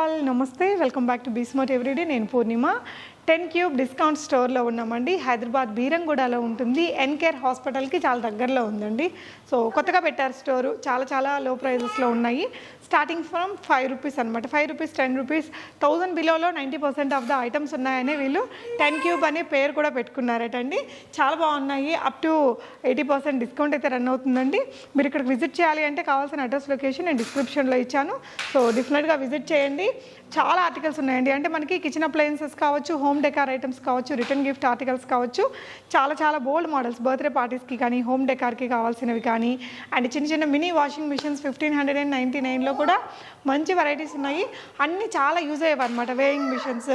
All నమస్తే, welcome back to బీస్మార్ట్ everyday. నేను పూర్ణిమ. 10 cube discount స్టోర్లో ఉన్నామండి. హైదరాబాద్ బీరంగూడలో ఉంటుంది. ఎన్కేర్ హాస్పిటల్కి చాలా దగ్గరలో ఉందండి. సో కొత్తగా పెట్టారు స్టోరు. చాలా లో ప్రైజెస్లో ఉన్నాయి. స్టార్టింగ్ ఫ్రమ్ 5 రూపీస్ అనమాట. 5 rupees, 10 rupees, 1000 బిలోలో 90% of the items ఉన్నాయని వీళ్ళు 10 క్యూబ్ అనే పేరు కూడా పెట్టుకున్నారటండి. చాలా బాగున్నాయి. అప్ టు 80% డిస్కౌంట్ అయితే రన్ అవుతుందండి. మీరు ఇక్కడికి విజిట్ చేయాలి అంటే కావాల్సిన అడ్రస్ లొకేషన్ నేను డిస్క్రిప్షన్లో ఇచ్చాను. సో డెఫినెట్గా విజిట్ చేయండి. చాలా ఆర్టికల్స్ ఉన్నాయండి. అంటే మనకి కిచెన్ అప్లయన్సెస్ కావచ్చు, హోమ్ డెకార్ ఐటమ్స్ కావచ్చు, రిటర్న్ గిఫ్ట్ ఆర్టికల్స్ కావచ్చు, చాలా బోల్డ్ మోడల్స్, బర్త్డే పార్టీస్కి కానీ, హోమ్ డెకార్కి కావాల్సినవి కానీ, అండ్ చిన్న మినీ వాషింగ్ మిషన్స్ 1599లో కూడా మంచి వెరైటీస్ ఉన్నాయి. అన్నీ చాలా యూజ్ అయ్యేవి అనమాట. వేయింగ్ మిషన్స్,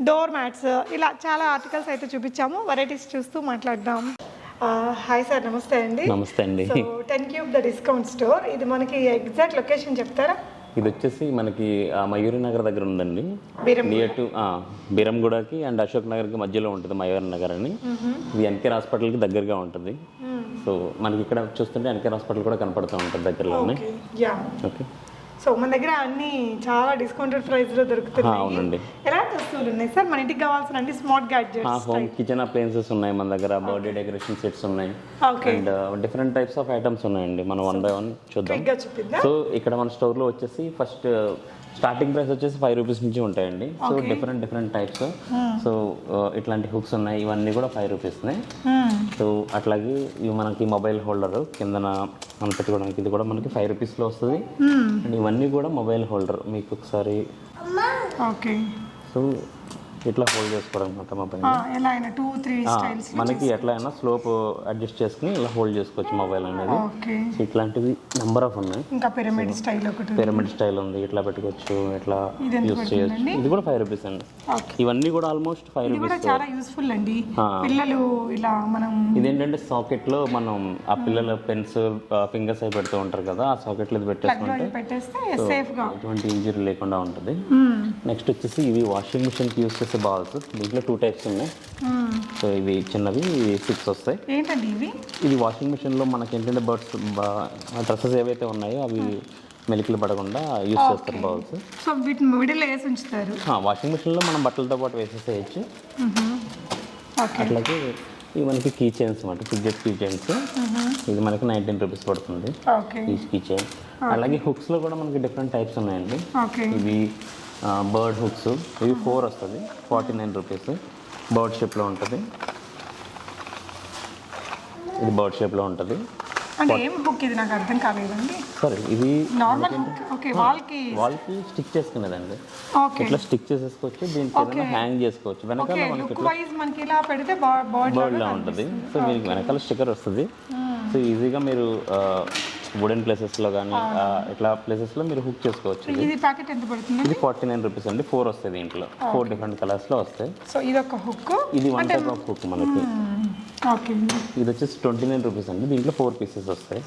డోర్ మ్యాట్స్, ఇలా చాలా ఆర్టికల్స్ అయితే చూపించాము. వెరైటీస్ చూస్తూ మాట్లాడదాం. హాయ్ సార్, నమస్తే అండి. నమస్తే అండి. So 10 cube the discount store, ఇది మనకి ఎగ్జాక్ట్ లొకేషన్ చెప్తారా? ఇది వచ్చేసి మనకి మయూరి నగర్ దగ్గర ఉందండి. నియర్ టు బీరంగూడకి అండ్ అశోక్ నగర్కి మధ్యలో ఉంటుంది మయూరి నగర్ అని. ఇది ఎన్కేర్ హాస్పిటల్కి దగ్గరగా ఉంటుంది. సో మనకి ఇక్కడ చూస్తుంటే ఎన్కేర్ హాస్పిటల్ కూడా కనపడుతూ ఉంటుంది దగ్గరలోనే. ఓకే. సో మన దగ్గర అన్ని చాలా డిస్కౌంటెడ్ ప్రైస్ లో దొరుకుతున్నాయి. అవునండి. ఎలాంటి వస్తువులు ఉన్నాయి సార్ మన ఇంటికి కావాల్సిన అన్ని smart gadgets? Home kitchen appliances ఉన్నాయి మన దగ్గర. బర్త్డే డెకరేషన్ సెట్స్ ఉన్నాయి. And different types of items ఉన్నాయండి. మనం 1 by 1 చూద్దాం. సో ఇక్కడ మన స్టోర్లో వచ్చేసి ఫస్ట్ స్టార్టింగ్ ప్రైస్ వచ్చేసి 5 రూపీస్ నుంచి ఉంటాయండి. So different types. సో ఇట్లాంటి హుక్స్ ఉన్నాయి. ఇవన్నీ కూడా 5 రూపీస్నే. సో అట్లాగే ఇవి మనకి మొబైల్ హోల్డర్ కిందన మనం పెట్టుకోవడానికి, ఇది కూడా మనకి 5 రూపీస్లో వస్తుంది. అండ్ ఇవన్నీ కూడా మొబైల్ హోల్డర్. మీకు ఒకసారి సో ఇట్లా హోల్డ్ చేసుకోవడం అనమాట మొబైల్. మనకి ఎట్లా అయినా స్లోప్ అడ్జస్ట్ చేసుకుని ఇలా హోల్డ్ చేసుకోవచ్చు మొబైల్ అనేది. ఇట్లాంటివి నెంబర్ ఆఫ్ ఉన్నాయి. ఇంకా పిరమిడ్ స్టైల్ ఉంది. ఇట్లా పెట్టుకోవచ్చు, ఇట్లా యూస్ చేయొచ్చు. ఇది కూడా 5 రూపీస్ అండి. ఇవన్నీ కూడా ఆల్మోస్ట్ 5 రూపీస్. చాలా యూస్ఫుల్ అండి. పిల్లలు ఇలా మనం ఇదేంటంటే సాకెట్ లో మనం ఆ పిల్లల పెన్స్ ఫింగర్స్ అవి పెడుతూ ఉంటారు కదా, ఆ సాకెట్ లో పెట్టేస్తే సేఫ్ గా ఎటువంటి ఇంజరీ లేకుండా ఉంటుంది. నెక్స్ట్ వచ్చేసి ఇవి వాషింగ్ మిషన్ కి యూస్ చేసే బాల్స్. దీంట్లో 2 టైప్స్ ఉన్నాయి. సో ఇవి చిన్నవి 6 వస్తాయి. ఏంటండి ఇవి? ఇది వాషింగ్ మిషన్ లో మనకి ఏంటంటే బర్డ్స్ డ్రెస్సెస్ ఏవైతే ఉన్నాయో అవి మెలికలు పడకుండా యూస్ చేస్తారు బాల్స్. సో వీటిని మిడిల్ వేసి ఉంచుతారు. వాషింగ్ మిషన్ లో మనం బట్టలతో పాటు వేసేసేయచ్చు. అట్లాగే ఇవి మనకి కీ చైన్స్ అన్నమాట, ఫిడ్జెట్ కీ చైన్స్. ఇది మనకి 19 రూపీస్ పడుతుంది ఈ కీ చైన్. అలాగే హుక్స్ లో కూడా మనకి డిఫరెంట్ టైప్స్ ఉన్నాయండి. ఇవి బర్డ్ హుక్స్. ఇవి 4 వస్తుంది, 49 రూపీస్. బర్డ్ షేప్లో ఉంటుంది. ఇది బర్డ్ షేప్లో ఉంటుంది. అంటే ఏం హుక్ ఇది? నాకు అర్థం కాలేదండి. సరే, ఇది నార్మల్ హుక్. ఓకే, వాల్కి స్టిక్ చేసుకునేదండి. ఇట్లా స్టిక్ చేసేసుకోవచ్చు. దీనికి హ్యాంగ్ చేసుకోవచ్చు. వెనకాల మనకి ఇలా పెడితే బర్డ్ లా ఉంటుంది. సో మీకు వెనకాల స్టిక్కర్ వస్తుంది. సో ఈజీగా మీరు వుడెన్ ప్లేసెస్లో కానీ ఇట్లా ప్లేసెస్లో మీరు హుక్ చేసుకోవచ్చు. ఇది ప్యాకెట్ ఎంత పడుతుంది? ఇది 49 రూపీస్ అండి. 4 వస్తాయి. దీంట్లో 4 డిఫరెంట్ కలర్స్లో వస్తాయి. సో ఇది ఒక హుక్. ఇది 1 టైప్ ఆఫ్ హుక్ మనకి. ఇది వచ్చేసి 29 రూపీస్ అండి. దీంట్లో 4 పీసెస్ వస్తాయి.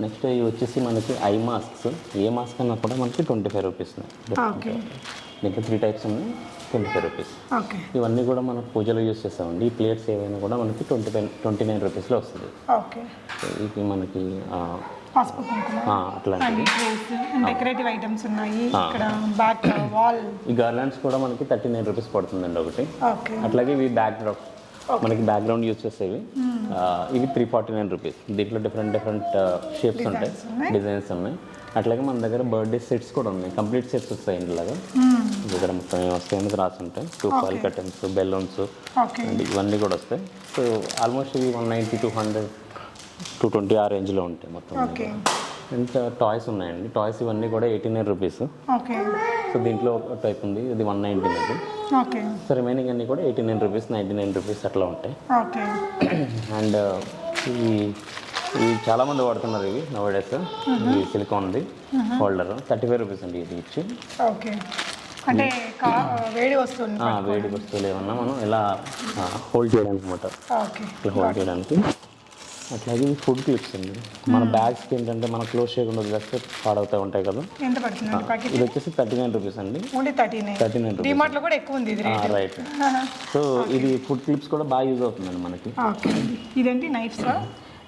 నెక్స్ట్ ఇవి వచ్చేసి మనకి ఐ మాస్క్స్. ఏ మాస్క్ అన్నా కూడా మనకి 25 రూపీస్. దీంట్లో 3 టైప్స్ ఉన్నాయి. 25 రూపీస్. ఇవన్నీ కూడా మనం పూజలో యూజ్ చేస్తామండి. ఈ ప్లేట్స్ ఏవైనా కూడా మనకి 29 రూపీస్లో వస్తుంది. ఇది మనకి అట్లాంటివి డెకరేటివ్ ఐటమ్స్ ఉన్నాయి. ఇక్కడ బ్యాక్ వాల్ ఈ గార్లాండ్స్ కూడా మనకి 39 రూపీస్ పడుతుందండి ఒకటి. అట్లాగే ఇవి బ్యాక్ డ్రాప్, మనకి బ్యాక్గ్రౌండ్ యూజ్ చేసేవి. ఇవి 349 రూపీస్. దీంట్లో డిఫరెంట్ షేప్స్ ఉంటాయి, డిజైన్స్ ఉన్నాయి. అట్లాగే మన దగ్గర బర్త్డే సెట్స్ కూడా ఉన్నాయి. కంప్లీట్ సెట్స్ వస్తాయి ఇంట్లాగా. ఇక్కడ మొత్తం వస్తాయి రాసి ఉంటాయి. 2 ఫాయిల్ కర్టన్స్, బెలూన్స్ అండ్ ఇవన్నీ కూడా వస్తాయి. సో ఆల్మోస్ట్ ఇవి 190, 200, 220 ఆ రేంజ్లో ఉంటాయి మొత్తం. ఇంకా టాయ్స్ ఉన్నాయండి. టాయ్స్ ఇవన్నీ కూడా 89 రూపీస్. సో దీంట్లో ఒక టైప్ ఉంది, ఇది 190. సో రిమైనింగ్ అన్నీ కూడా 89 రూపీస్, 99 రూపీస్ అట్లా ఉంటాయి. అండ్ ఇవి చాలామంది వాడుతున్నారు. ఇవి నోవడేస్. ఇది సిలికాన్ది హోల్డర్ 35 రూపీస్ అండి. ఇది ఇచ్చి అంటే వేడి వస్తువులు ఏమన్నా మనం ఇలా హోల్డ్ చేయడానికి అనమాట. ఇలా హోల్డ్ చేయడానికి. అట్లాగే ఫుడ్ క్లిప్స్ అండి. మన బ్యాగ్స్కి ఏంటంటే మనం క్లోజ్ చేయకుండా వదిలేస్తే పాడవుతూ ఉంటాయి కదా. ఇది వచ్చేసి 39 రూపీస్ అండి. 39 రూపీస్. రైట్. సో ఇది ఫుడ్ క్లిప్స్ కూడా బాగా యూజ్ అవుతుందండి మనకి. ఇదేంటి నైఫ్స్?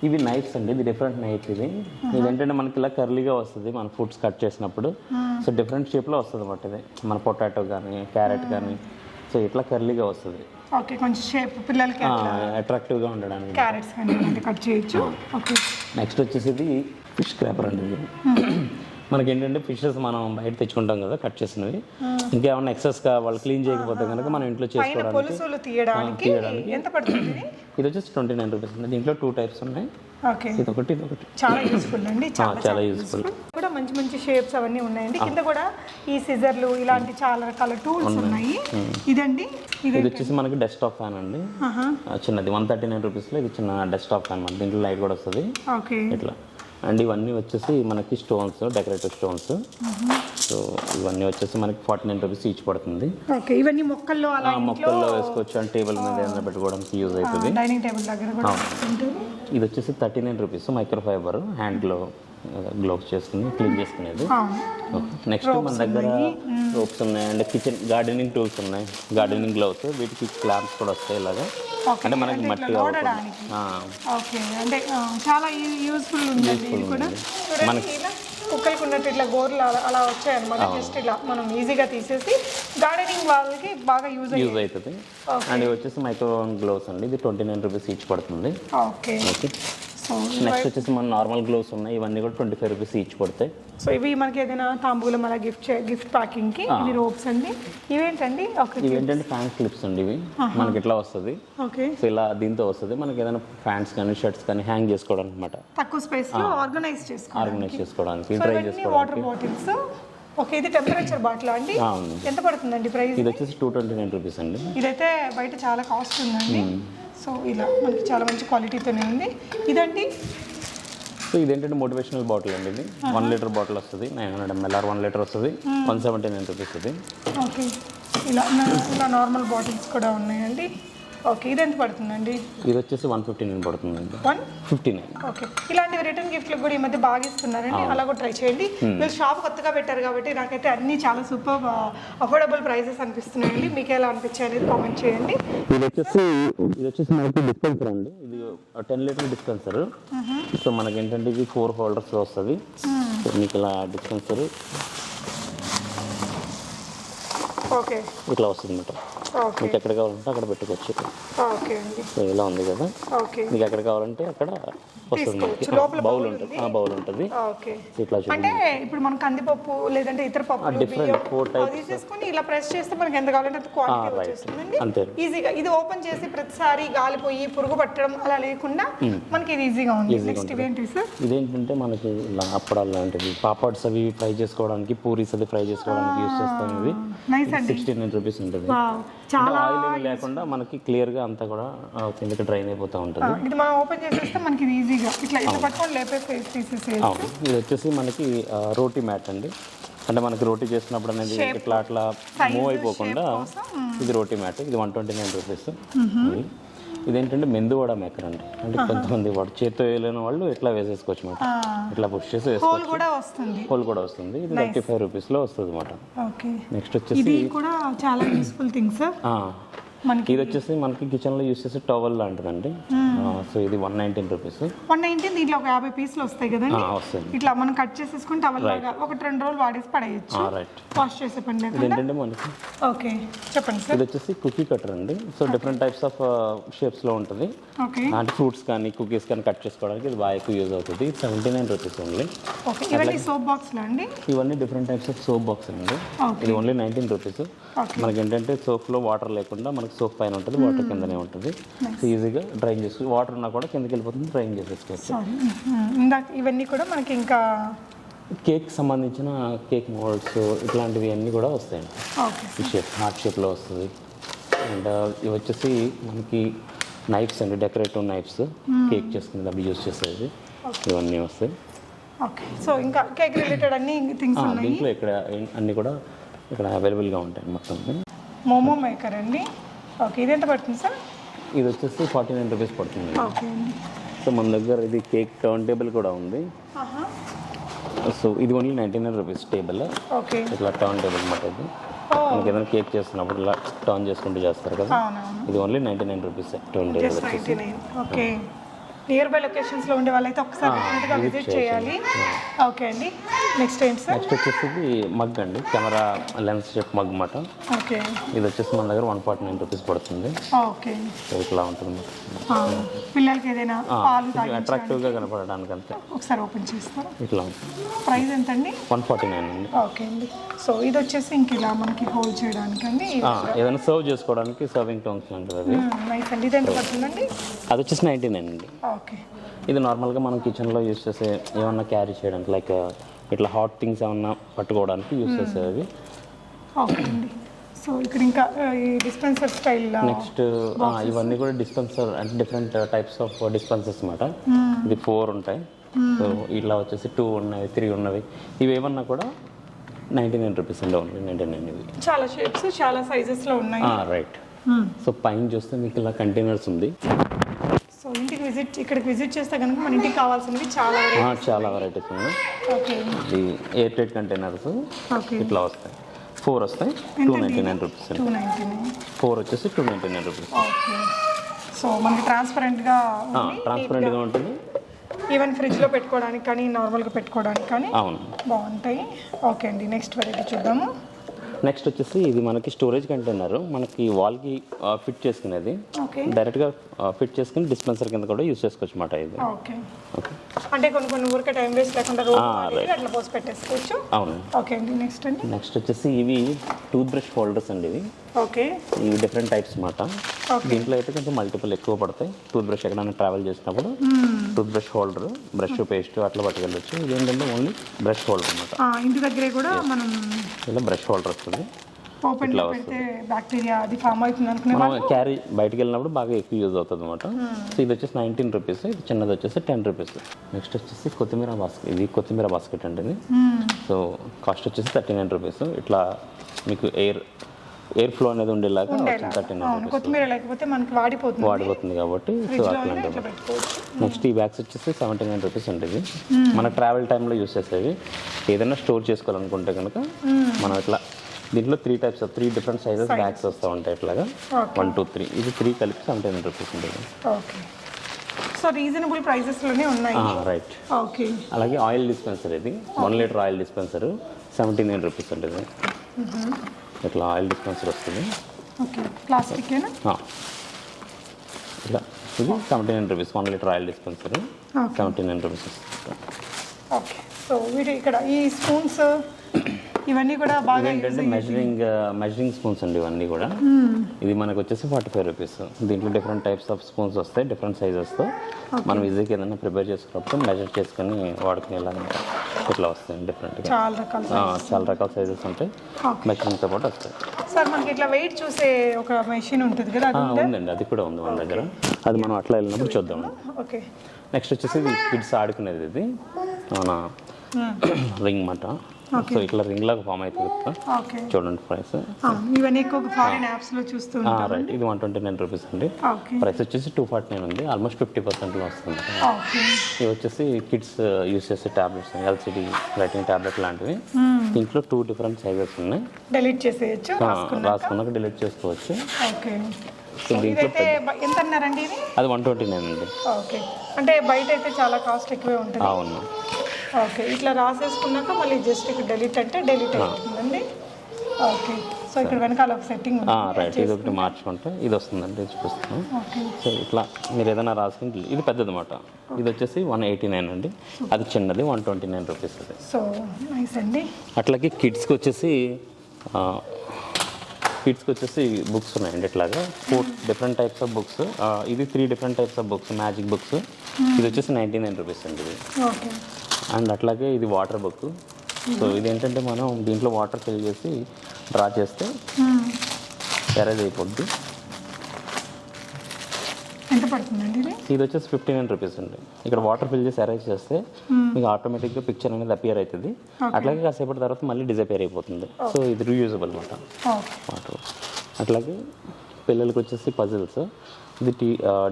ఇవి నైఫ్స్ అండి, ఇది డిఫరెంట్ నైఫ్ ఇది. ఇదేంటంటే మనకి ఇలా కర్లీగా వస్తుంది మన ఫుడ్స్ కట్ చేసినప్పుడు. సో డిఫరెంట్ షేప్లో వస్తుంది అన్నమాట ఇది. మన పొటాటో కానీ క్యారెట్ కానీ సో ఇట్లా కర్లీగా వస్తుంది. ఓకే, కొంచెం షేప్ పిల్లలకి అట్రాక్టివ్గా ఉండడానికి క్యారెట్స్ కానీ కట్ చేయొచ్చు. ఓకే, నెక్స్ట్ వచ్చేసి ఇది ఫిష్ స్క్రాపర్ అండి ఇది. మనకి ఏంటంటే ఫిషెస్ మనం బయట తెచ్చుకుంటాం కదా కట్ చేసినవి, ఇంకేమన్నా ఎక్సెస్గా వాళ్ళు క్లీన్ చేయకపోతే కనుక మనం ఇంట్లో చేసుకోవడానికి పులుసులు తీయడానికి ఎంత పడుతుంది? ఇది వచ్చేసి 29 రూపీస్ అండి. దీంట్లో 2 టైప్స్ ఉన్నాయి. ఓకే, ఇది ఒకటి చాలా యూస్ఫుల్ అండి, చాలా యూస్ఫుల్. కూడా మంచి మంచి షేప్స్ అవన్నీ ఉన్నాయండి. కింద కూడా ఈ సిజర్లు ఇలాంటి చాలా రకాల టూల్స్ ఉన్నాయి. ఇదండి ఇది వచ్చేసి మనకి డెస్క్టాప్ ఫ్యాన్ అండి, చిన్నది 139 రూపీస్లో. ఇది చిన్న డెస్క్టాప్ ఫ్యాన్ మనకి, దీంట్లో లైట్ కూడా వస్తుంది ఓకే ఇట్లా. అండ్ ఇవన్నీ వచ్చేసి మనకి స్టోన్స్, డెకరేటివ్ స్టోన్స్. సో ఇవన్నీ వచ్చేసి మనకి 49 రూపీస్ ఈచ్ పడుతుంది. ఓకే, ఇవన్నీ మొక్కల్లో అలా మొక్కల్లో వేసుకోవచ్చు అండ్ టేబుల్ మీద ఏదైనా పెట్టుకోవడానికి యూజ్ అవుతుంది. డైనింగ్ టేబుల్ దగ్గర కూడా ఉంటుంది. ఇది వచ్చేసి 39 రూపీస్ మైక్రోఫైబర్, హ్యాండ్లో గ్లోవ్స్ చేసుకుని క్లీన్ చేసుకునేది. నెక్స్ట్ మన దగ్గర రోప్స్ ఉన్నాయి అండ్ కిచెన్ గార్డెనింగ్ టూల్స్ ఉన్నాయి, గార్డెనింగ్ గ్లోవ్స్. వీటికి క్లాంప్స్ కూడా వస్తాయి ఇలాగా, అంటే మనకి మట్టి ఓకే, అంటే చాలా యూస్ఫుల్ ఉంటుంది. ఇది కూడా మనకి కుక్కలకు ఉన్నట్టు ఇట్లా గోర్లు అలా వచ్చాయన్నమాట. జస్ట్ ఇలా మనం ఈజీగా తీసేసి గార్డెనింగ్ వాళ్ళకి బాగా యూజ్ అవుతుంది. అండ్ ఇవి వచ్చేసి మైక్రో గ్లోవ్స్ అండి, ఇది 29 రూపీస్ ఈచ్ పడుతుంది. ఓకే, నెక్స్ట్ వచ్చేసి మన నార్మల్ గ్లోవ్స్ ఉన్నాయి, ఇవన్నీ కూడా 25 రూపీస్ ఈచ్ పడతాయి. సో ఇవి మనకి ఏదైనా తాంబూలం అలా గిఫ్ట్ ప్యాకింగ్ కి ఇవి రోప్స్ అండి. ఇవేంటండి? ఇవేంటంటే ఫ్యాన్ క్లిప్స్ అండి, ఇవి మనకి ఇట్లా వస్తుంది. ఓకే, సో ఇలా దీంతో వస్తుంది మనకి ఏదైనా ఫ్యాన్స్ కానీ షర్ట్స్ కానీ హ్యాంగ్ చేసుకోవడానికి అనమాట, తక్కువ స్పేస్ లో ఆర్గనైజ్ చేసుకోవడానికి డ్రై చేసుకోవడానికి. Water bottles. ఓకే, ఇది టెంపరేచర్ బాటిల్ అండి. ఎంత పడుతుందండి ప్రైస్? ఇది వచ్చేసి 229 రూపీస్ అండి. ఇదైతే బయట చాలా కాస్ట్ ఉందండి. సో ఇలా మనకి చాలా మంచి క్వాలిటీతోనే ఉంది. ఇదండి, సో ఇదేంటంటే మోటివేషనల్ బాటిల్ అండి. ఇది 1 లీటర్ బాటిల్ వస్తుంది, 900 ml 1 లీటర్ వస్తుంది, 179 రూపీస్ ఇది. ఓకే, ఇలా నార్మల్ బాటిల్స్ కూడా ఉన్నాయండి. ఓకే, ఇది ఎంత పడుతుందండి? ఇది వచ్చేసి 159 పడుతుందండి. 159. ఓకే, ఇలాంటివి రిటర్న్ గిఫ్ట్లకు కూడా ఈ మధ్య బాగా ఇస్తున్నారండి, అలా కూడా ట్రై చేయండి. మీరు షాప్ కొత్తగా పెట్టారు కాబట్టి నాకైతే అన్ని చాలా సూపర్ అఫోర్డబుల్ ప్రైజెస్ అనిపిస్తున్నాయండి. మీకు ఎలా అనిపించాయి అనేది కామెంట్ చేయండి. ఇది వచ్చేసి మనకి డిస్పెన్సర్ అండి, ఇది 10 లీటర్ డిస్పెన్సర్. సో మనకి ఏంటంటే ఇది 4 హోల్డర్స్ వస్తుంది. సో మీకు ఇలా డిస్పెన్సర్ ఓకే ఇట్లా వస్తుంది అన్నమాట. మీకు ఎక్కడ కావాలంటే అక్కడ పెట్టుకోవచ్చు. ఓకే అండి, సో ఇలా ఉంది కదా. ఓకే, మీకు ఎక్కడ కావాలంటే అక్కడ వస్తుంది. బౌల్ ఉంటుంది, బౌల్ ఉంటుంది. ఓకే, ఇట్లా అంటే ఇప్పుడు మనం కందిపప్పు లేదంటే ఇతర పప్పు డిఫరెంట్ 4 టైప్స్ తీసుకొని ఇలా ప్రెస్ చేస్తే మనకి ఎంత కావాలంటే అంత క్వాంటిటీ వచ్చేస్తుందండి. అంతే ఈజీగా. ఇది ఓపెన్ చేసి ప్రతిసారి గాలిపోయి పురుగు పట్టడం అలా లేకుండా మనకి ఇది ఈజీగా ఉంది. నెక్స్ట్ ఇవేంటి సార్? ఇదేంటంటే మనకి ఇలా అప్పడాలు లాంటివి, పాపడ్స్ అవి ఫ్రై చేసుకోవడానికి, పూరీస్ అది ఫ్రై చేసుకోవడానికి యూస్ చేస్తాం. ఇది 69 రూపీస్ ఉంటుంది. చాలా ఆయిల్ లేకుండా మనకి క్లియర్ గా అంతా కూడా కిందకి డ్రైన్ అయిపోతూ ఉంటుంది. ఇది మనం ఓపెన్ చేసేస్తే మనకి ఈజీగా ఇట్లా పట్టుకొని లేపేసి తీసేసేయచ్చు. ఇది వచ్చేసి మనకి రోటీ మ్యాట్ అండి, అంటే మనకి రోటీ చేసినప్పుడు అనేది ఇట్లా అట్లా మూవ్ అయిపోకుండా ఇది రోటీ మ్యాట్. ఇది 129 రూపీస్. ఇదేంటంటే మెందువడ మేకర్ అండి, అంటే కొంతమంది వాడు చేతితో వేయలేని వాళ్ళు ఇట్లా వేసేసుకోవచ్చు అన్నమాట. ఇట్లా పుష్ చేసి హోల్ కూడా వస్తుంది. ఇది 35 రూపీస్లో వస్తుంది అన్నమాట. నెక్స్ట్ వచ్చేసి ఇది కూడా చాలా యూస్ఫుల్ థింగ్ సార్. ఇది వచ్చేసి మనకి కిచెన్ లో యూస్ చేసే టవల్ లాంటిదండి. సో ఇది 119 రూపీస్. 119. దీంట్లో ఒక 50 పీసులు వస్తాయి కదండి. ఇట్లా మనం కట్ చేసేసుకుని టవల్ లాగా 1-2 రోజులు వాడేసి పడేయచ్చు, వాష్ చేసే పని లేకుండా. ఇదేంటంటే మనకి ఓకే చెప్పండి సార్. ఇది వచ్చేసి కుకీ కటర్ అండి. So different types of shapes లో ఉంటుంది. అంటే ఫ్రూట్స్ కానీ కుకీస్ కానీ కట్ చేసుకోవడానికి ఇది బాగా ఎక్కువ యూజ్ అవుతుంది. 79 రూపీస్ ఓన్లీ. ఇవన్నీ సోప్ బాక్స్ లో అండి. ఇవన్నీ different types of soap box అండి. ఇది ఓన్లీ 19 రూపీస్. మనకి ఏంటంటే సోప్ లో వాటర్ లేకుండా మనకి సోప్ పైన ఉంటుంది, వాటర్ కిందనే ఉంటుంది. సో ఈజీగా డ్రైన్ చేసుకో, వాటర్ ఉన్నా కూడా కిందకి వెళ్ళిపోతుంది, డ్రైన్ చేసేసుకోవచ్చు. ఇవన్నీ కూడా మనకి ఇంకా కేక్ సంబంధించిన కేక్ మోల్డ్స్ ఇట్లాంటివి అన్నీ కూడా వస్తాయండి. ఈ షేప్ హార్ట్ షేప్లో వస్తుంది. అండ్ ఇవి వచ్చేసి మనకి నైఫ్స్ అండి, డెకరేటివ్ నైఫ్స్, కేక్ చేసుకునేది అవి యూజ్ చేసేది. ఇవన్నీ వస్తాయి. ఓకే, సో ఇంకా కేక్ రిలేటెడ్ అన్ని థింగ్స్ ఉన్నాయి దీంట్లో. ఇక్కడ అన్నీ కూడా ఇక్కడ అవైలబుల్గా ఉంటాయి మొత్తం. మోమో మేకర్ అండి. ఓకే, ఇది ఎంత పడుతుంది సార్? ఇది వచ్చేసి 49 రూపీస్ పడుతుంది. ఓకే అండి. సో మన దగ్గర ఇది కేక్ టర్న్ టేబుల్ కూడా ఉంది. సో ఇది ఓన్లీ 99 రూపీస్ టేబుల్. ఓకే, ఇట్లా టర్న్ టేబుల్ అన్నమాట. ఇది మనకి ఏదైనా కేక్ చేస్తున్నప్పుడు ఇలా టర్న్ చేసుకుంటూ చేస్తారు కదా. ఇది only 99 rupees turn table. Okay, near by లొకేషన్స్లో ఉండే వాళ్ళైతే ఒకసారి డెఫినెట్గా విజిట్ చేయాలి. ఓకే అండి, నెక్స్ట్ ఏంటి సార్? నెక్స్ట్ వచ్చేసి ఇది మగ్ అండి, కెమెరా లెన్స్ షేప్ మగ్ మాట. ఓకే, ఇది వచ్చేసి మన దగ్గర 149 రూపీస్ పడుతుంది. ఓకే, ఇట్లా ఉంటుంది, పిల్లలకి ఏదైనా పాలు అట్రాక్టివ్గా కనపడడానికి అంతే. ఒకసారి ఓపెన్ చేస్తారా? ఇట్లా ఉంటుంది. ప్రైస్ ఎంత అండి? 149 అండి. ఓకే అండి, సో ఇది వచ్చేసి ఇంక ఇలా మనకి హోల్డ్ చేయడానికి అండి, ఏదైనా సర్వ్ చేసుకోవడానికి సర్వింగ్ టోన్స్ లాంటిది అది. నైస్ అండి. ఇది ఎంత పడుతుందండి? అది వచ్చేసి 99 అండి. ఓకే, ఇది నార్మల్గా మనం కిచెన్లో యూస్ చేసే ఏమన్నా క్యారీ చేయడానికి, లైక్ ఇట్లా హాట్ థింగ్స్ ఏమన్నా పట్టుకోవడానికి యూస్ చేసేది. ఓకే అండి, సో ఇక్కడ ఇంకా ఈ డిస్పెన్సర్ స్టైల్. నెక్స్ట్ ఇవన్నీ కూడా డిస్పెన్సర్ అంటే డిఫరెంట్ టైప్స్ ఆఫ్ డిస్పెన్సర్స్ అన్నమాట. ఇది 4 ఉంటాయి. సో ఇట్లా వచ్చేసి 2 ఉన్నవి, 3 ఉన్నవి. ఇవి ఏమన్నా కూడా 99 రూపీస్ అండి, ఓన్లీ 99 ఇవి. చాలా షేప్స్, చాలా సైజెస్లో ఉన్నాయి. రైట్. సో పైన చూస్తే మీకు ఇలా కంటైనర్స్ ఉంది. సో ఇంటికి ఇక్కడికి విజిట్ చేస్తే కనుక మన ఇంటికి కావాల్సినవి చాలా వెరైటీస్ ఉన్నాయి. ఓకే, ఇది ఎయిర్ టైట్ కంటైనర్స్ ఇట్లా వస్తాయి. 4 వస్తాయి, 299 రూపీస్. 299. 4 వచ్చేసి 299 రూపీస్. ఓకే, సో మనకి ట్రాన్స్పరెంట్గా ఉంటుంది. ఈవెన్ ఫ్రిడ్జ్లో పెట్టుకోవడానికి కానీ నార్మల్గా పెట్టుకోవడానికి కానీ అవును, బాగుంటాయి. ఓకే అండి, నెక్స్ట్ వెరైటీ చూద్దాము. నెక్స్ట్ వచ్చేసి ఇది మనకి స్టోరేజ్ కంటైనర్, మనకి వాల్కి ఫిట్ చేసుకునేది. డైరెక్ట్గా ఫిట్ చేసుకుని డిస్పెన్సర్ కింద కూడా యూస్ చేసుకోవచ్చు అన్నమాట ఇది. ఓకే, అంటే కొన్ని ఊరికే టైం వేస్ట్ లేకుండా అట్లా పోసి పెట్టేసుకోవచ్చు. అవును. ఓకే అండి, నెక్స్ట్ వచ్చేసి ఇవి టూత్ బ్రష్ హోల్డర్స్ అండి. ఇవి ఓకే, ఇవి డిఫరెంట్ టైప్స్ అన్నమాట. దీంట్లో అయితే కొంచెం మల్టిపుల్ ఎక్కువ పడతాయి. టూత్ బ్రష్ ఎక్కడైనా ట్రావెల్ చేసినప్పుడు tooth brush holder, brush paste అట్లా పట్టుకెళ్ళచ్చు. ఇది ఏంటంటే ఓన్లీ బ్రష్ హోల్డర్ అన్నమాట. ఇంటి దగ్గరే కూడా మనం ఇలా బ్రష్ హోల్డర్ వస్తుంది. ఓపెన్ లో పెడితే బ్యాక్టీరియా అది ఫామ్ అవుతుంది అనుకునే మనం క్యారీ బయటకు వెళ్ళినప్పుడు బాగా ఎక్కువ యూజ్ అవుతుంది అనమాట. సో ఇది వచ్చేసి 19 రూపీస్, ఇది చిన్నది వచ్చేసి 10 రూపీస్. నెక్స్ట్ వచ్చేసి కొత్తిమీర బాస్కెట్. ఇది కొత్తిమీర బాస్కెట్ అండి ఇది. సో కాస్ట్ వచ్చేసి 39 రూపీస్. ఇట్లా మీకు ఎయిర్ ఫ్లో అనేది ఉండేలాగా 39 రూపీస్. కొత్తిమీర లేకపోతే మనకి వాడిపోతుంది కాబట్టి సో అట్లాంటి. నెక్స్ట్ ఈ బ్యాగ్స్ వచ్చేసి 79 రూపీస్ ఉంటుంది. మన ట్రావెల్ టైంలో యూస్ చేసేవి. ఏదైనా స్టోర్ చేసుకోవాలనుకుంటే కనుక మనం ఇట్లా దీంట్లో 3 డిఫరెంట్ సైజెస్ బ్యాగ్స్ వస్తూ ఉంటాయి. ఇట్లాగా 1, 2, 3 ఇది 3 కలిపి 79 రూపీస్ ఉంటుంది. ఓకే, సో రీజనబుల్ ప్రైసెస్లోనే ఉన్నాయి. రైట్. ఓకే, అలాగే ఆయిల్ డిస్పెన్సర్. ఇది 1 లీటర్ ఆయిల్ డిస్పెన్సర్ 79 రూపీస్ ఉంటుంది. ఇట్లా ఆయిల్ డిస్పెన్సర్ వస్తుంది. ఓకే, ప్లాస్టిక్ ఇలా ఇది 79 rupees. 1 litre oil dispenser 79 rupees. Okay, so వీటి ఇక్కడ ఈ స్పూన్స్ ఇవన్నీ కూడా బాగా ఏంటంటే మెజరింగ్ స్పూన్స్ అండి ఇవన్నీ కూడా. ఇది మనకు వచ్చేసి 45 రూపీస్. దీంట్లో డిఫరెంట్ టైప్స్ ఆఫ్ స్పూన్స్ వస్తాయి, డిఫరెంట్ సైజెస్తో. మనం ఈజీగా ఏదైనా ప్రిపేర్ చేసుకున్నప్పుడు మెజర్ చేసుకొని వాడుకునేలాగా ఇట్లా వస్తాయి. డిఫరెంట్గా చాలా రకాల సైజెస్ ఉంటాయి, మెజరింగ్తో పాటు వస్తాయి. సార్ మనకి ఇట్లా వెయిట్ చూసే ఒక మెషిన్ ఉంటుంది కదా? ఉందండి, అది కూడా ఉంది మన దగ్గర. అది మనం అట్లా వెళ్ళినప్పుడు చూద్దాం. ఓకే, నెక్స్ట్ వచ్చేసి ఇది కిడ్స్ ఆడుకునేది. ఇది మన రింగ్ మాట. సో ఇట్లా రింగ్ లాగా ఫామ్ అవుతుంది. చూడండి ప్రైస్. ఇవన్నీ ఎక్కువ ఫారిన్ యాప్స్ లో చూస్తున్నాం. రైట్, ఇది 129 రూపీస్ అండి. ప్రైస్ వచ్చేసి 249 ఉంది, ఆల్మోస్ట్ 50% వస్తుంది. ఇవి వచ్చేసి కిడ్స్ యూస్ చేసే టాబ్లెట్స్, ఎల్సిడి రైటింగ్ టాబ్లెట్ లాంటివి. దీంట్లో 2 డిఫరెంట్ సైజెస్ ఉన్నాయి. డిలీట్ చేసేయచ్చు, రాసుకున్నాక డిలీట్ చేసుకోవచ్చు. ఎంత అన్నారండి ఇది? అది 129 అండి. ఓకే, అంటే బయట అయితే చాలా కాస్ట్ ఎక్కువే ఉంటుంది. అవును. ఓకే, ఇట్లా రాసేసుకున్నాక మళ్ళీ జస్ట్ ఇక్కడ డెలీట్ అంటే డెలీట్ అవుతుందండి. ఓకే, సో ఇక్కడ వెనకాల ఒక సెట్టింగ్ ఉంది. రైట్, ఇది ఒకటి మార్చుకుంటే ఇది వస్తుందండి, చూపిస్తాను. సో ఇట్లా మీరు ఏదైనా రాసుకుంటే ఇది పెద్దది అన్నమాట. ఇది వచ్చేసి 189 అండి, అది చిన్నది 129 రూపీస్. అది సో నైస్ అండి. అట్లాగే కిడ్స్కి వచ్చేసి బుక్స్ ఉన్నాయండి. ఇట్లాగా 4 డిఫరెంట్ టైప్స్ ఆఫ్ బుక్స్. ఇది 3 different types of books, magic books. ఇది వచ్చేసి 99 రూపీస్ అండి ఇది. ఓకే, అండ్ అట్లాగే ఇది వాటర్ బుక్. సో ఇదేంటంటే మనం దీంట్లో వాటర్ ఫిల్ చేసి డ్రా చేస్తే ఎరేజ్ అయిపోద్ది. ఎంత పడుతుందండి ఇది వచ్చేసి 59 రూపీస్ అండి. ఇక్కడ వాటర్ ఫిల్ చేసి ఎరేజ్ చేస్తే మీకు ఆటోమేటిక్గా పిక్చర్ అనేది అపియర్ అవుతుంది. అట్లాగే కాసేపటి తర్వాత మళ్ళీ డిజపియర్ అయిపోతుంది. సో ఇది రీయూజబుల్ అనమాట వాటర్. అట్లాగే పిల్లలకి వచ్చేసి పజిల్స్. ఇది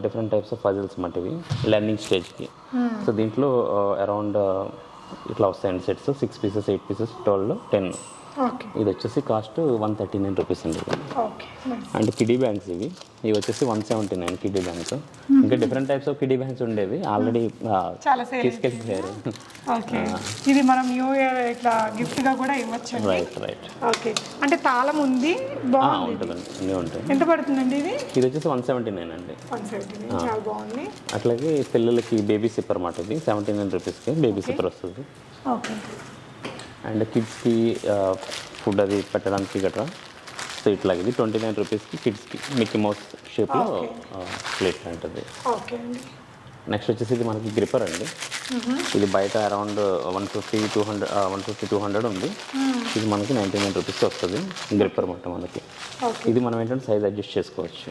డిఫరెంట్ టైప్స్ ఆఫ్ పజిల్స్ అన్నమాట. ఇవి లెర్నింగ్ స్టేజ్కి. సో దీంట్లో అరౌండ్ ఇట్లా వస్తాయండి సెట్స్, 6 పీసెస్, 8 పీసెస్, 12, 10. ఓకే ఇది వచ్చేసి కాస్ట్ 139 రూపీస్ అండి. ఓకే అండ్ కిడీ బ్యాంక్స్ ఇవి వచ్చేసి 179 కిడీ బ్యాంక్స్. ఇంకా different types of kiddie banks ఉండేవి ఆల్రెడీ చాలా సేల్ తీసుకెళ్ళిపోయారు. ఓకే ఇది మనం న్యూ ఇయర్ ఇట్లా గిఫ్ట్గా కూడా ఇవ్వచ్చు. రైట్ ఓకే అంటే తాళం ఉంది బాగుంది. ఉంటుందండి, అన్నీ ఉంటాయి. ఎంత పడుతుందండి ఇది? ఇది వచ్చేసి 179 అండి. 179 చాలా బాగుంది. అట్లాగే పిల్లలకి బేబీ సిప్పర్ అన్నమాట. ఇది 79 రూపీస్కి బేబీ సిప్పర్ వస్తుంది. ఓకే అండ్ కిడ్స్కి ఫుడ్ అది పెట్టడానికి గట్రా. సో ఇట్లా ఇది 29 రూపీస్కి కిడ్స్కి మిక్కీ మౌస్ షేప్లో ప్లేట్ ఉంటుంది. ఓకే అండి. నెక్స్ట్ వచ్చేసి ఇది మనకి గ్రిప్పర్ అండి. ఇది బయట అరౌండ్ 150-200 ఉంది. ఇది మనకి 99 రూపీస్కి వస్తుంది గ్రిప్పర్ మొత్తం మనకి. ఇది మనం ఏంటంటే సైజ్ అడ్జస్ట్ చేసుకోవచ్చు.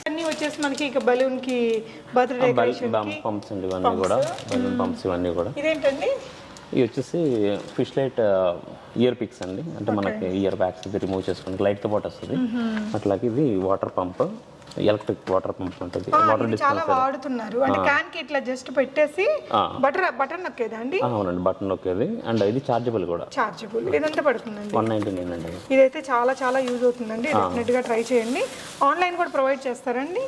అన్నీ వచ్చేసి మనకి ఇక బలూన్కి బర్త్డే పంప్స్ అండి, ఇవన్నీ కూడా బలూన్ పంప్స్ ఇవన్నీ కూడా. ఇదేంటండి? ఇవి వచ్చేసి ఫిష్ లైట్ ఇయర్ పిక్స్ అండి. అంటే మనకి ఇయర్ బ్యాగ్స్ ఇది రిమూవ్ చేసుకోండి లైట్తో పాటు వస్తుంది. అట్లాగే ఇది water pump, electric water pump ఉంటుంది. వాటర్ చాలా వాడుతున్నారు అంటే క్యాన్ కి ఇట్లా జస్ట్ పెట్టేసి బటన్ నొక్కేదా అండి? అవునండి, బటన్ నొక్కేది. అండ్ ఇది చార్జబుల్ కూడా. చార్జబుల్. ఇదంతా పడుతుందండి 199 అండి. ఇదైతే చాలా చాలా యూజ్ అవుతుందండి. డెఫినెట్ గా ట్రై చేయండి. ఆన్లైన్ కూడా ప్రొవైడ్ చేస్తారండి?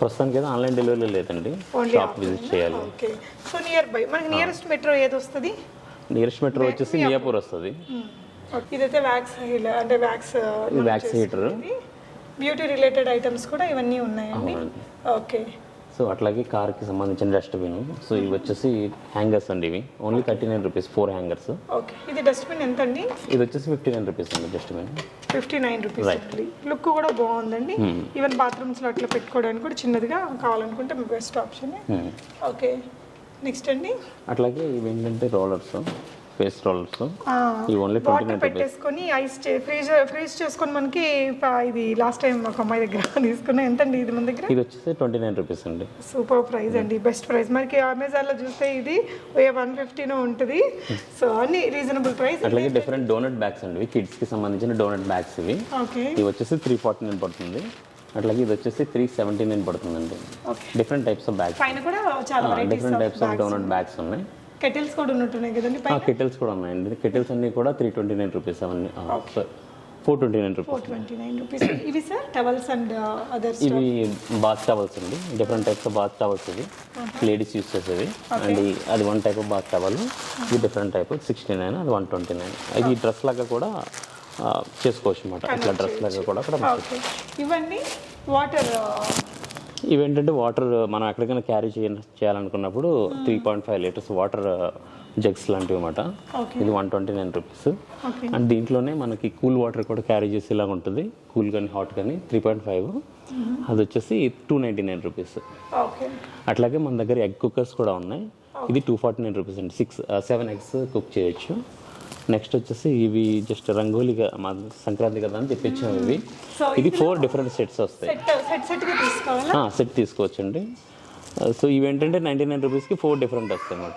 ప్రస్తుతానికి అయితే ఆన్లైన్ డెలివరీ లేదండి, షాప్ విజిట్ చేయాలి. ఓకే. సో నియర్ బై మనకి నియరెస్ట్ మెట్రో ఏది వస్తుంది? నియరెస్ట్ మెట్రో వచ్చేసి మియాపూర్ వస్తుంది. ఇదైతే వ్యాక్స్ అంటే wax heater, beauty related items కూడా ఇవన్నీ ఉన్నాయండి. ఓకే. సో అట్లాగే కార్కి సంబంధించిన డస్ట్బిన్. సో ఇవి వచ్చేసి హ్యాంగర్స్ అండి. ఇవి ఓన్లీ 39 రూపీస్ 4 హ్యాంగర్స్. ఓకే. ఇది డస్ట్బిన్ ఎంత అండి? ఇది వచ్చేసి 59 రూపీస్ అండి డస్ట్బిన్. 59 రూపీస్. లుక్ కూడా బాగుందండి. ఈవెన్ బాత్రూమ్స్లో అట్లా పెట్టుకోవడానికి కూడా చిన్నదిగా కావాలనుకుంటే బెస్ట్ ఆప్షన్. ఓకే. నెక్స్ట్ అండి అట్లాగే ఇవి ఏంటంటే రోలర్స్, ఫేస్ రోలర్స్. ఇవి ఓన్లీ 29 రూపీస్. పెట్టేసుకొని ఐస్ ఫ్రీజ్ చేసుకొని మనకి ఇది లాస్ట్ టైం ఒక అమ్మాయి దగ్గర తీసుకున్నా. ఎంత అండి ఇది మన దగ్గర? ఇది వచ్చేసి 29 రూపీస్ అండి. సూపర్ ప్రైస్ అండి, బెస్ట్ ప్రైస్. మనకి అమెజాన్లో చూస్తే ఇది 150 ఉంటుంది. సో అన్ని రీజనబుల్ ప్రైస్. అట్లాగే డిఫరెంట్ డోనట్ బ్యాగ్స్ అండి, కిడ్స్కి సంబంధించిన డోనట్ బ్యాగ్స్ ఇవి. ఓకే. ఇవి వచ్చేసి 349 పడుతుంది. అట్లాగే ఇది వచ్చేసి 379 పడుతుందండి. డిఫరెంట్ టైప్స్ ఆఫ్ బ్యాగ్స్, పైన కూడా చాలా different types of donut bags ఉన్నాయి. కెటిల్స్ కూడా ఉన్నట్టున్నాయి కదండి పైన? కెటిల్స్ కూడా ఉన్నాయండి. కెటిల్స్ అన్ని కూడా 329 రూపీస్. అవన్నీ 429 రూపీస్. 429 రూపీస్. ఇవి సార్ టవల్స్ అండ్ అదర్స్? ఇవి బాత్ టవల్స్ అండి, different types of bath towels ఇవి లేడీస్ యూస్ చేసేవి. అండ్ అది 1 టైప్ ఆఫ్ బాత్ టవల్. ఇది డిఫరెంట్ టైప్ 69, అది 129. ఇది డ్రెస్ లాగా కూడా చేసుకోవచ్చు అనమాట. ఇట్లా డ్రెస్ లాగా కూడా అక్కడ. ఇవన్నీ వాటర్, ఇవేంటంటే వాటర్ మనం ఎక్కడికైనా క్యారీ చేయాలనుకున్నప్పుడు 3.5 లీటర్స్ వాటర్ జగ్స్ లాంటివి అనమాట. ఇది 129 రూపీస్. అండ్ దీంట్లోనే మనకి కూల్ వాటర్ కూడా క్యారీ చేసేలాగా ఉంటుంది, కూల్ కానీ హాట్ కానీ. 3.5 అది వచ్చేసి 299 రూపీస్. అట్లాగే మన దగ్గర ఎగ్ కుక్కర్స్ కూడా ఉన్నాయి. ఇది 249 రూపీస్ అండి. 7 ఎగ్స్ కుక్ చేయొచ్చు. నెక్స్ట్ వచ్చేసి ఇవి జస్ట్ రంగోలీగా మా సంక్రాంతి కదా అని తెప్పించాము ఇవి. ఇది 4 డిఫరెంట్ సెట్స్ వస్తాయి. సెట్ తీసుకోవచ్చు అండి. సో ఇవి ఏంటంటే 99 రూపీస్కి 4 డిఫరెంట్ వస్తాయి అన్నమాట.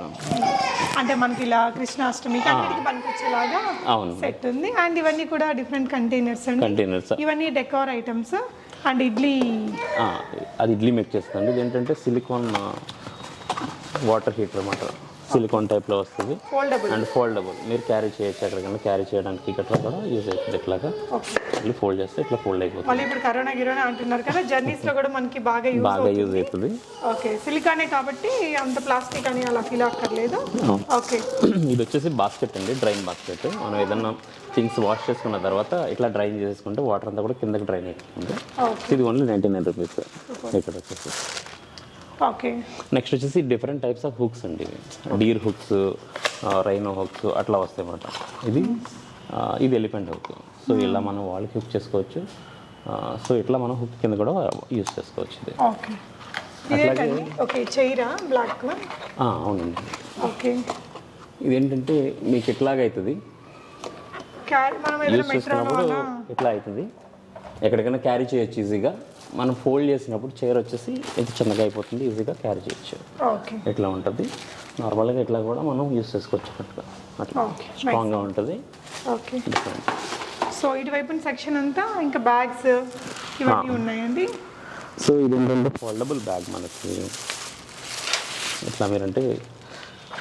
అంటే మనకి ఇలా కృష్ణాష్టమి పనికొచ్చేలాగా సెట్ ఉంది. అండ్ ఇవన్నీ కూడా డిఫరెంట్ కంటైనర్స్. ఇవన్నీ డెకోర్ ఐటమ్స్. అండ్ ఇడ్లీ, అది ఇడ్లీ మేక్ చేస్తుంది. ఇది ఏంటంటే సిలికాన్ వాటర్ హీటర్ అన్నమాట. సిలికాన్ టైప్లో వస్తుంది అండ్ ఫోల్డబుల్. మీరు క్యారీ చేయొచ్చు, ఎక్కడికైనా క్యారీ చేయడానికి గట్రా కూడా యూజ్ అవుతుంది. ఇట్లాగా ఇట్లా ఫోల్డ్ చేస్తే ఇట్లా ఫోల్డ్ అయిపోతుంది. మళ్ళీ ఇప్పుడు కరోనా గిరోనా అంటున్నారు కదా, జర్నీస్లో కూడా మనకి బాగా యూజ్ అవుతుంది. ఓకే. సిలికానే కాబట్టి అంత ప్లాస్టిక్ అని అలా ఫీల్ అక్కర్లేదు. ఓకే. ఇది వచ్చేసి బాస్కెట్ అండి, డ్రైన్ బాస్కెట్. మనం ఏదన్నా థింగ్స్ వాష్ చేసుకున్న తర్వాత ఇట్లా డ్రైన్ చేసుకుంటే వాటర్ అంతా కూడా కిందకి డ్రైన్ అయిపోతుంది. ఇది ఓన్లీ 99 రూపీస్ ఇక్కడ వచ్చేసి. ఓకే. నెక్స్ట్ వచ్చేసి డిఫరెంట్ టైప్స్ ఆఫ్ హుక్స్ అండి. డీర్ హుక్స్, రైనో హుక్స్ అట్లా వస్తాయి అన్నమాట. ఇది ఎలిఫెంట్ హుక్. సో ఇలా మనం వాళ్ళకి హుక్ చేసుకోవచ్చు. సో ఇట్లా మనం హుక్ కింద కూడా యూజ్ చేసుకోవచ్చు. ఇది ఓకే. చైరా బ్లాక్. అవునండి. ఓకే. ఇదేంటంటే మీకు ఎట్లాగ అవుతుంది యూజ్ చేసుకున్నప్పుడు ఇట్లా అవుతుంది. ఎక్కడికైనా క్యారీ చేయొచ్చు ఈజీగా. మనం ఫోల్డ్ చేసినప్పుడు చైర్ వచ్చేసి ఎంత చిన్నగా అయిపోతుంది, ఈజీగా క్యారీ చేయొచ్చు. ఇట్లా ఉంటుంది. నార్మల్గా ఇట్లా కూడా మనం యూజ్ చేసుకోవచ్చు. అట్లా స్ట్రాంగ్గా ఉంటుంది. సో ఇటువైపు సెక్షన్ అంతా ఇంకా బ్యాగ్స్ ఇవన్నీ ఉన్నాయండి. సో ఇది ఏంటంటే ఫోల్డబుల్ బ్యాగ్ మనకి. ఇట్లా మీరంటే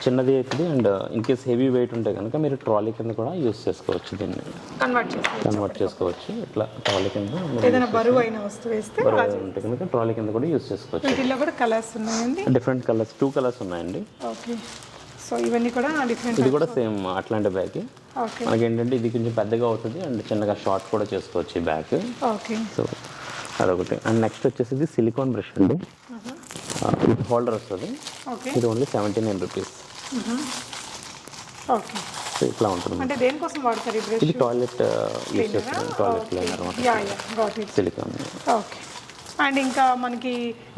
చిన్నది అవుతుంది. And in case heavy weight ఉంటే కనుక మీరు ట్రాలీ కింద కూడా యూస్ చేసుకోవచ్చు, దీన్ని కన్వర్ట్ చేసుకోవచ్చు. ఇట్లా ట్రాలీ కింద ఏదైనా బరువు అయిన వస్తువు వేస్తే బరువు ఉంటే కనుక ట్రాలీ కింద కూడా యూస్ చేసుకోవచ్చు. వీటిల్లో కూడా కలర్స్ ఉన్నాయండి, డిఫరెంట్ కలర్స్, 2 కలర్స్ ఉన్నాయండి. ఓకే. సో ఇవన్నీ కూడా డిఫరెంట్. ఇది కూడా సేమ్ అట్లాంటి బ్యాగ్. ఓకే. మనకి ఏంటంటే ఇది కొంచెం పెద్దగా అవుతుంది అండ్ చిన్నగా షార్ట్ కూడా చేసుకోవచ్చు ఈ బ్యాగ్. ఓకే. సో అదొకటి. అండ్ నెక్స్ట్ వచ్చేసి సిలికాన్ బ్రష్ అండి. ఇది హోల్డర్ వస్తుంది. ఓకే. ఇది ఓన్లీ 79 రూపీస్. ఓకే. సో ఇట్లా ఉంటుంది. అంటే దేనికోసం వాడతారు ఈ బ్రష్? ఇది టాయిలెట్ యూస్ చేస్తాం, టాయిలెట్ క్లీనర్ అన్నమాట, సిలికాన్. ఓకే. అండ్ ఇంకా మనకి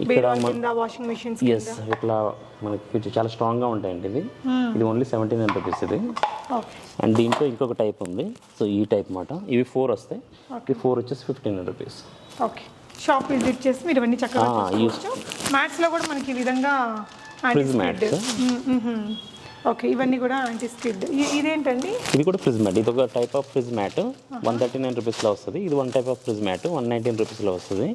బీరువాల కింద, వాషింగ్ మెషిన్స్ కింద. ఎస్, ఇట్లా మనకి కొంచెం చాలా స్ట్రాంగ్గా ఉంటాయండి. ఇది ఓన్లీ 79 రూపీస్ ఇది. ఓకే. అండ్ దీంట్లో ఇంకొక టైప్ ఉంది. సో ఈ టైప్ మాట, ఇవి 4 వస్తాయి. ఈ 4 వచ్చేసి 15 రూపీస్. ఓకే. షాప్ విజిట్ చేసి మీరు ఇవన్నీ చక్కగా చూసుకోవచ్చు. మ్యాట్స్లో కూడా మనకి ఈ విధంగా ఫ్రిజ్ మ్యాట్స్. ఓకే. ఇవన్నీ కూడా యాంటీ స్కిడ్. ఇదేంటండి? ఇది కూడా ఫ్రిజ్ మ్యాట్. ఇది ఒక టైప్ ఆఫ్ ఫ్రిజ్ మ్యాట్. 139 రూపీస్లో వస్తుంది. ఇది 1 టైప్ ఆఫ్ ఫ్రిజ్ మ్యాట్ 119 రూపీస్లో వస్తుంది.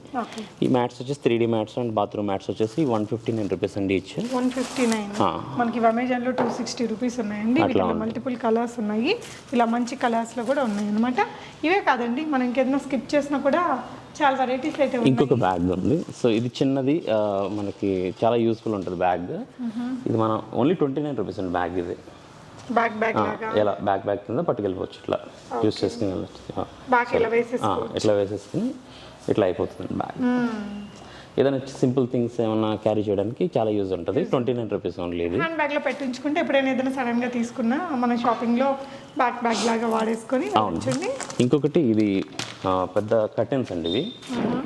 ఈ మ్యాట్స్ వచ్చేసి 3D mats and bathroom mats వచ్చేసి 159 రూపీస్ అండి ఈచ్. 159. మనకి అమెజాన్లో 260 రూపీస్ ఉన్నాయండి. వీటిలో మల్టిపుల్ కలర్స్ ఉన్నాయి, ఇలా మంచి కలర్స్లో కూడా ఉన్నాయి అనమాట. ఇవే కాదండి, మనం ఇంకేదైనా స్కిప్ చేసినా కూడా చాలా వెరైటీస్ అయితే ఉన్నాయి. ఇంకొక బ్యాగ్ ఉంది. సో ఇది చిన్నది, మనకి చాలా యూస్ఫుల్ ఉంటుంది బ్యాగ్. ఇది మనం ఓన్లీ 29 రూపీస్ అండి బ్యాగ్. ఇది బ్యాగ్ లాగా ఎలా బ్యాగ్ కింద పట్టుకెళ్ళిపోవచ్చు, ఇట్లా యూస్ చేసుకుని వెళ్ళచ్చు. ఇట్లా వేసేసుకుని ఇట్లా అయిపోతుంది బ్యాగ్. ఏదైనా సింపుల్ థింగ్స్ ఏమైనా క్యారీ చేయడానికి చాలా యూజ్ ఉంటుంది. 29 రూపీస్ ఓన్లీ. ఇది హ్యాండ్ బ్యాగ్లో పెట్టించుకుంటే ఎప్పుడైనా ఏదైనా సడన్గా తీసుకున్నా మన షాపింగ్లో బ్యాగ్ లాగా వాడేసుకొని. ఇంకొకటి ఇది పెద్ద కర్టెన్స్ అండి. ఇవి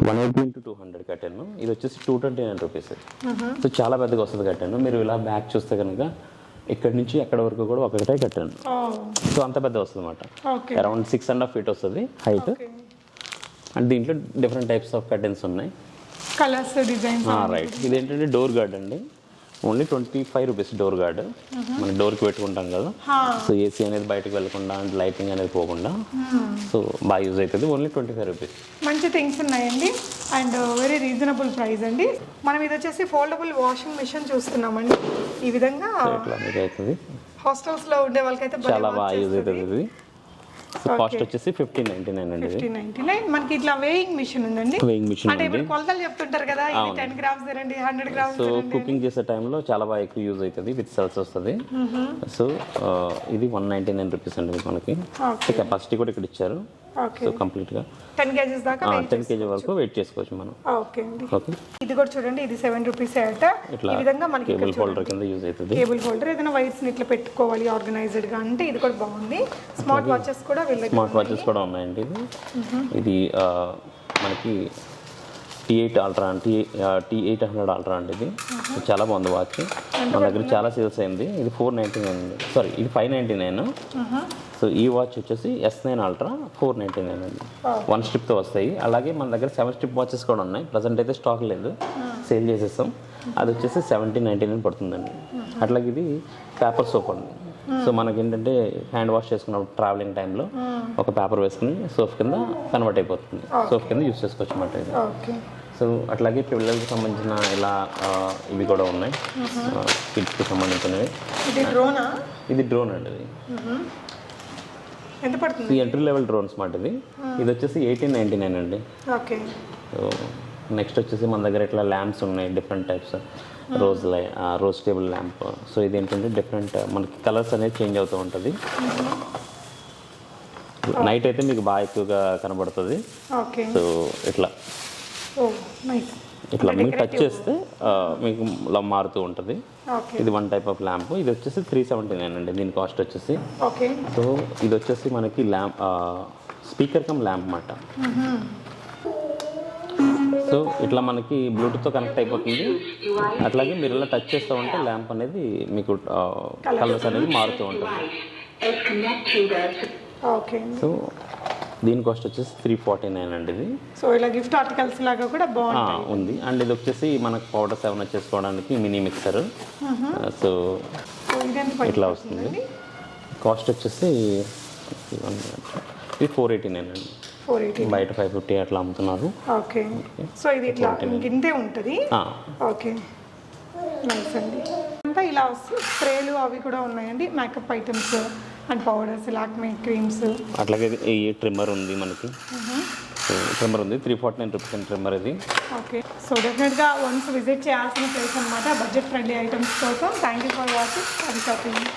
180 into 200 కర్టెన్. ఇది వచ్చేసి 229 రూపీస్. సో చాలా పెద్దగా వస్తుంది కర్టెన్. మీరు ఇలా బ్యాగ్ చూస్తే కనుక ఇక్కడ నుంచి ఎక్కడ వరకు కూడా ఒకటే కర్టెన్. సో అంత పెద్ద వస్తుంది అన్నమాట. అరౌండ్ 6.5 feet వస్తుంది హైట్. అండ్ దీంట్లో డిఫరెంట్ టైప్స్ ఆఫ్ కర్టెన్స్ ఉన్నాయి, కలర్స్, డిజైన్స్. రైట్. ఇది ఏంటంటే డోర్ గార్డ్ అండి. Only 25 rupees door guard. మనం డోర్కి పెట్టుకుంటాం కదా, సో ఏసీ అనేది బయటకు వెళ్ళకుండా అండ్ లైటింగ్ అనేది పోకుండా, సో బాగా యూజ్ అవుతుంది. Only 25 rupees. మంచి థింగ్స్ ఉన్నాయండి అండ్ వెరీ రీజనబుల్ ప్రైస్ అండి. మనం ఇది వచ్చేసి ఫోల్డబుల్ వాషింగ్ మెషిన్ చూస్తున్నామండి. ఈ విధంగా ఇట్లా మీకు అవుతుంది. హాస్టల్స్లో ఉండే వాళ్ళకైతే చాలా బాగా యూజ్ అవుతుంది ఇది. కాస్ట్ వచ్చేసి 15.99 అండి. 15.99. మనకి ఇట్లా వేయింగ్ మిషన్ ఉందండి. వేయింగ్ మిషన్ అంటే ఇప్పుడు కొలతలు చెప్తుంటారు కదా, ఇది 10 grams రండి, 100 grams. సో కుకింగ్ చేసే టైంలో చాలా బాగా ఎక్కువ యూజ్ అవుతుంది. విత్ సెల్స్ వస్తుంది. సో ఇది 199 రూపీస్ అండి మనకి. కెపాసిటీ కూడా ఇక్కడ ఇచ్చారు. సో కంప్లీట్గా 10 kgs దాకా 10 kg వరకు వెయిట్ చేసుకోవచ్చు మనం. ఓకే అండి. ఓకే. ఇది కూడా చూడండి, ఇది 7 రూపీస్ అట. ఈ విధంగా మనకి కేబుల్ హోల్డర్ కింద యూజ్ అవుతుంది. కేబుల్ హోల్డర్, ఏదైనా వైర్స్ ని ఇట్లా పెట్టుకోవాలి ఆర్గనైజ్డ్ గా అంటే ఇది కూడా బాగుంది. స్మార్ట్ వాచెస్ కూడా ఉన్నాయండి. ఇది మనకి T8 అల్ట్రా T800 అల్ట్రా అండి. ఇది చాలా బాగుంది వాచ్. మన దగ్గర చాలా సేల్స్ అయింది. ఇది 499, సారీ ఇది 599. సో ఈ వాచ్ వచ్చేసి S9 అల్ట్రా 499 అండి. 1 స్ట్రిప్తో వస్తాయి. అలాగే మన దగ్గర 7 స్ట్రిప్ వాచెస్ కూడా ఉన్నాయి. ప్రజెంట్ అయితే స్టాక్ లేదు, సేల్ చేసేస్తాం. అది వచ్చేసి 1799 పడుతుందండి. అట్లాగే ఇది పేపర్ సోప్ అండి. సో మనకి ఏంటంటే హ్యాండ్ వాష్ చేసుకున్నప్పుడు ట్రావెలింగ్ టైంలో ఒక పేపర్ వేసుకుని సోప్ కింద కన్వర్ట్ అయిపోతుంది. సోప్ కింద యూస్ చేసుకోవచ్చు అన్నమాట ఇది. సో అట్లాగే పిల్లలకి సంబంధించిన ఇలా ఇవి కూడా ఉన్నాయి, కిడ్స్కి సంబంధించినవి. ఇది డ్రోన్ అండి. ఇది ఎంత పడుతుంది? ఈ ఎంట్రీ లెవెల్ డ్రోన్స్ మాట. ఇది వచ్చేసి 1899 అండి. ఓకే. సో నెక్స్ట్ వచ్చేసి మన దగ్గర ఇట్లా ల్యాంప్స్ ఉన్నాయి, different types. Rose table lamp. So ఇది ఏంటంటే డిఫరెంట్, మనకి కలర్స్ అనేది చేంజ్ అవుతూ ఉంటుంది. నైట్ అయితే మీకు బాగా ఎక్కువగా కనబడుతుంది. సో ఇట్లా ఇట్లా మీకు టచ్ చేస్తే మీకు ఇలా మారుతూ ఉంటుంది. ఇది 1 టైప్ ఆఫ్ ల్యాంప్. ఇది వచ్చేసి 379 అండి దీని కాస్ట్ వచ్చేసి. సో ఇది వచ్చేసి మనకి ల్యాంప్, స్పీకర్ కమ్ ల్యాంప్ అన్నమాట. సో ఇట్లా మనకి బ్లూటూత్తో కనెక్ట్ అయిపోతుంది. అట్లాగే మీరు ఇలా టచ్ చేస్తూ ఉంటే ల్యాంప్ అనేది మీకు కలర్స్ అనేది మారుతూ ఉంటుంది. సో దీని కాస్ట్ వచ్చేసి 349 అండి ఇది. సో ఇలా గిఫ్ట్ ఆర్టికల్స్ లాగా కూడా ఉంది. అండ్ ఇది వచ్చేసి మనకు పౌడర్స్ ఏమైనా చేసుకోవడానికి మినీ మిక్సర్. సో ఇట్లా వస్తుంది. కాస్ట్ వచ్చేసి ఇది 489 అండి. బయట 550 అట్లా అమ్ముతున్నారు. ఓకే. సో ఇది ఇట్లా ఇంతే ఉంటుంది. ఓకే, నైస్ అండి. అంతా ఇలా స్ప్రేలు అవి కూడా ఉన్నాయండి, makeup items and powders, Lakme creams. అట్లాగే ఈ ట్రిమ్మర్ ఉంది మనకి, ట్రిమ్మర్ ఉంది 349 రూపీస్ అండి ట్రిమ్మర్ ఇది. ఓకే, సో డెఫినెట్గా వన్స్ విజిట్ చేయాల్సిన ప్లేస్ అనమాట బడ్జెట్ ఫ్రెండ్లీ ఐటమ్స్ కోసం. Thank you for watching.